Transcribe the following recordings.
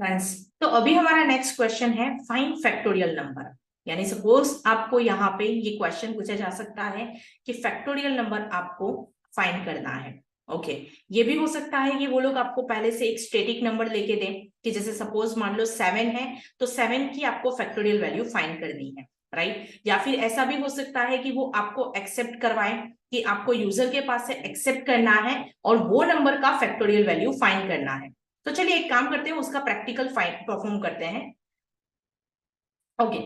Friends, तो अभी हमारा नेक्स्ट क्वेश्चन है फाइंड फैक्टोरियल नंबर। यानी सपोज आपको यहाँ पे ये क्वेश्चन पूछा जा सकता है कि फैक्टोरियल नंबर आपको फाइंड करना है। ओके, ये भी हो सकता है कि वो लोग आपको पहले से एक स्टैटिक नंबर लेके दें कि जैसे सपोज मान लो 7 है तो 7 की आपको फैक्टोरियल वैल्यू फाइंड करनी है, राइट। या फिर ऐसा भी हो सकता है कि वो आपको एक्सेप्ट करवाएं कि आपको यूजर के पास से एक्सेप्ट करना है और वो नंबर का फैक्टोरियल वैल्यू फाइंड करना है। तो चलिए एक काम करते हैं, उसका प्रैक्टिकल परफॉर्म करते हैं। ओके,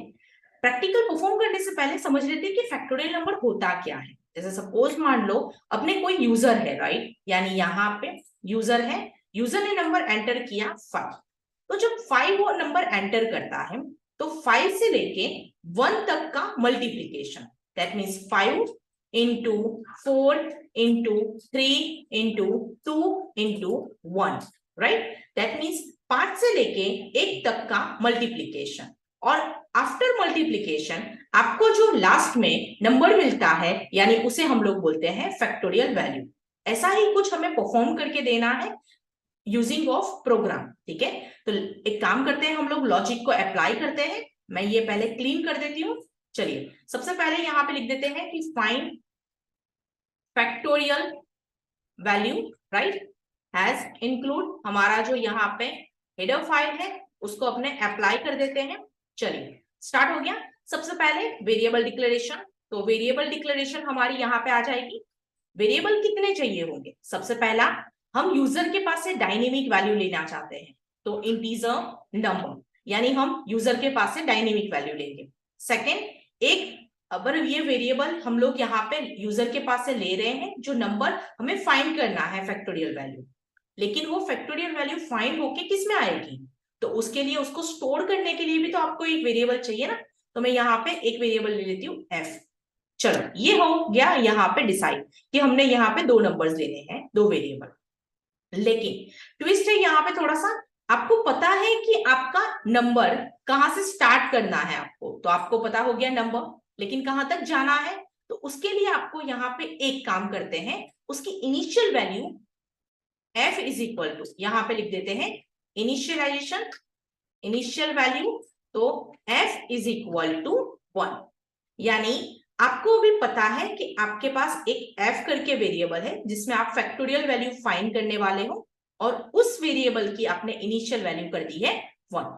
प्रैक्टिकल परफॉर्म करने से पहले समझ लेते हैं कि फैक्टोरियल नंबर होता क्या है। जैसे सपोज मान लो अपने कोई यूजर है, राइट, यानी यहाँ पे यूजर है, यूजर ने नंबर एंटर किया 5। तो जब 5 वो नंबर एंटर करता है तो 5 से लेके 1 तक का multiplication, that means 5 into 4 into 3 into 2 into 1, right. That means 5 से लेके 1 तक का मल्टीप्लीकेशन, और आफ्टर मल्टीप्लीकेशन आपको जो लास्ट में नंबर मिलता है यानी उसे हम लोग बोलते हैं फैक्टोरियल वैल्यू। ऐसा ही कुछ हमें परफॉर्म करके देना है यूजिंग ऑफ प्रोग्राम, ठीक है। तो एक काम करते हैं, हम लोग लॉजिक को अप्लाई करते हैं। मैं ये पहले क्लीन कर देती हूँ। चलिए सबसे पहले यहाँ पे लिख देते हैं कि find factorial value, right, has include हमारा जो यहाँ पे हेडर फाइल है उसको अपने अप्लाई कर देते हैं। चलिए स्टार्ट हो गया। सबसे पहले वेरिएबल डिक्लेरेशन, तो वेरिएबल डिक्लेरेशन हमारी यहाँ पे आ जाएगी। वेरिएबल कितने चाहिए होंगे? सबसे पहला, हम यूजर के पास से डायनेमिक वैल्यू लेना चाहते हैं तो इंटीजर नंबर, यानी हम यूजर के पास से डायनेमिक वैल्यू लेंगे। सेकेंड, एक अगर ये वेरिएबल हम लोग यहाँ पे यूजर के पास से ले रहे हैं जो नंबर हमें फाइंड करना है फैक्टोरियल वैल्यू, लेकिन वो फैक्टोरियल वैल्यू फाइंड होके किस में आएगी? तो उसके लिए उसको स्टोर करने के लिए भी तो आपको एक वेरिएबल चाहिए ना। तो मैं यहाँ पे एक वेरिएबल ले लेती हूँ एफ। चलो ये हो गया यहाँ पे डिसाइड कि हमने यहाँ पे 2 नंबर्स लेने हैं, 2 वेरिएबल। लेकिन ट्विस्ट है यहाँ पे थोड़ा सा, आपको पता है कि आपका नंबर कहां से स्टार्ट करना है आपको, तो आपको पता हो गया नंबर, लेकिन कहां तक जाना है? तो उसके लिए आपको यहाँ पे एक काम करते हैं, उसकी initial value f is equal to, यहां पे लिख देते हैं इनिशियलाइजेशन, इनिशियल वैल्यू, तो f इज इक्वल टू 1। यानी आपको भी पता है कि आपके पास एक f करके वेरिएबल है जिसमें आप फैक्टोरियल वैल्यू फाइंड करने वाले हो, और उस वेरिएबल की आपने इनिशियल वैल्यू कर दी है 1।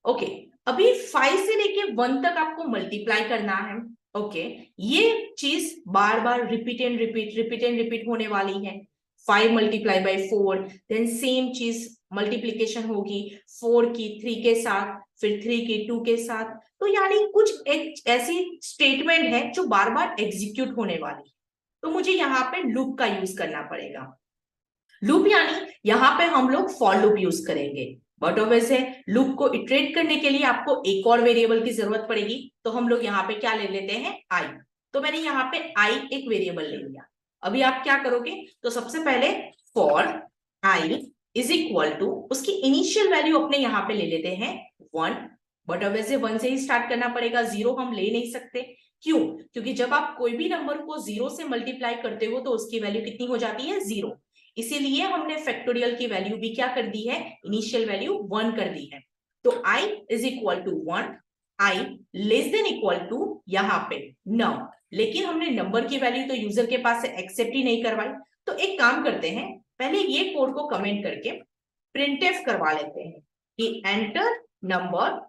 ओके, अभी 5 से लेके 1 तक आपको मल्टीप्लाई करना है। ओके, ये चीज बार बार रिपीट एंड रिपीट होने वाली है। 5 मल्टीप्लाई बाई 4, देन सेम चीज मल्टीप्लीकेशन होगी 4 की 3 के साथ, फिर 3 की 2 के साथ। तो यानी कुछ एक ऐसी स्टेटमेंट है जो बार बार एग्जीक्यूट होने वाली है, तो मुझे यहाँ पे लूप का यूज करना पड़ेगा। लूप यानी यहाँ पे हम लोग फॉर लूप यूज करेंगे, बट वैसे लूप को इटरेट करने के लिए आपको एक और वेरिएबल की जरूरत पड़ेगी, तो हम लोग यहाँ पे क्या ले लेते हैं आई। तो मैंने यहाँ पे आई एक वेरिएबल ले लिया। अभी आप क्या करोगे, तो सबसे पहले for I is equal to, उसकी इनिशियल वैल्यू अपने यहाँ पे ले लेते हैं 1, बट वैसे 1 से ही स्टार्ट करना पड़ेगा, 0 हम ले नहीं सकते। क्यों? क्योंकि जब आप कोई भी नंबर को 0 से मल्टीप्लाई करते हो तो उसकी वैल्यू कितनी हो जाती है? 0। इसीलिए हमने फैक्टोरियल की वैल्यू भी क्या कर दी है? इनिशियल वैल्यू 1 कर दी है। तो i is equal to 1, i less than equal to यहाँ पे नो, लेकिन हमने नंबर की वैल्यू तो यूजर के पास से एक्सेप्ट ही नहीं करवाई। तो एक काम करते हैं, पहले ये कोड को कमेंट करके प्रिंटफ करवा लेते हैं कि एंटर नंबर,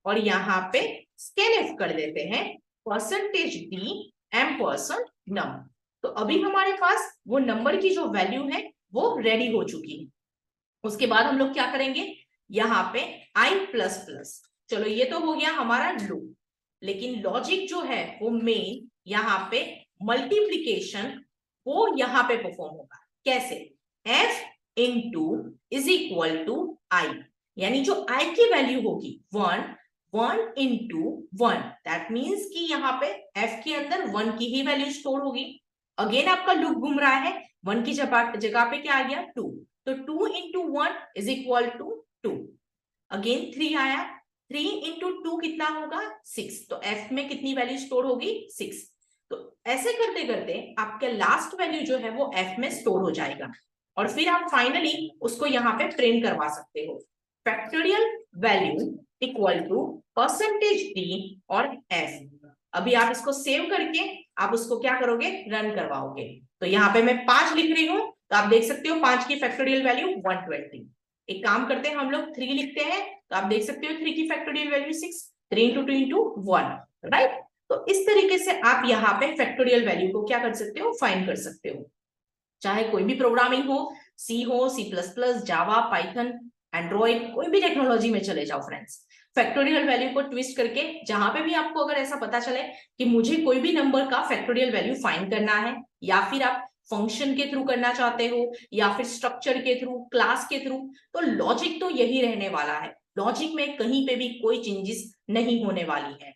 और यहाँ पे स्कैनफ कर देते हैं परसेंटेज डी एम% नम। तो अभी हमारे पास वो नंबर की जो वैल्यू है वो रेडी हो चुकी है। उसके बाद हम लोग क्या करेंगे, यहाँ पे आई प्लस प्लस, चलो ये तो हो गया हमारा लूप, लेकिन लॉजिक जो है वो मेन यहाँ पे मल्टीप्लीकेशन वो यहाँ पे परफॉर्म होगा। कैसे? f into is equal to I, यानी जो i की वैल्यू होगी 1 इंटू 1, दैट मीन्स कि यहाँ पे f के अंदर 1 की ही वैल्यू स्टोर होगी। अगेन आपका लूप घूम रहा है, 1 की जगह पे क्या आ गया? 2, तो 2 into 1 is equal to 2। Again 3 आया, 3 इंटू 2 कितना होगा? 6। तो f में कितनी वैल्यू स्टोर होगी? 6। तो ऐसे करते करते आपका लास्ट वैल्यू जो है वो f में स्टोर हो जाएगा, और फिर आप फाइनली उसको यहाँ पे प्रिंट करवा सकते हो। Factorial value equal to percentage d और एस। अभी आप इसको सेव करके आप उसको क्या करोगे, रन करवाओगे। तो यहाँ पे मैं 5 लिख रही हूं, तो आप देख सकते हो 5 की फैक्टोरियल वैल्यू 120। एक काम करते हैं, हम लोग 3 लिखते हैं, तो आप देख सकते हो 3 की factorial value 6, 3 into 2 into 1, right. तो इस तरीके से आप यहाँ पे फैक्टोरियल वैल्यू को क्या कर सकते हो, फाइंड कर सकते हो। चाहे कोई भी प्रोग्रामिंग हो, सी प्लस प्लस, जावा, पाइथन, एंड्रॉइड, कोई भी टेक्नोलॉजी में चले जाओ फ्रेंड्स, फैक्टोरियल वैल्यू को ट्विस्ट करके जहां पे भी आपको अगर ऐसा पता चले कि मुझे कोई भी नंबर का फैक्टोरियल वैल्यू फाइंड करना है, या फिर आप फंक्शन के थ्रू करना चाहते हो, या फिर स्ट्रक्चर के थ्रू, क्लास के थ्रू, तो लॉजिक तो यही रहने वाला है। लॉजिक में कहीं पे भी कोई चेंजेस नहीं होने वाली है।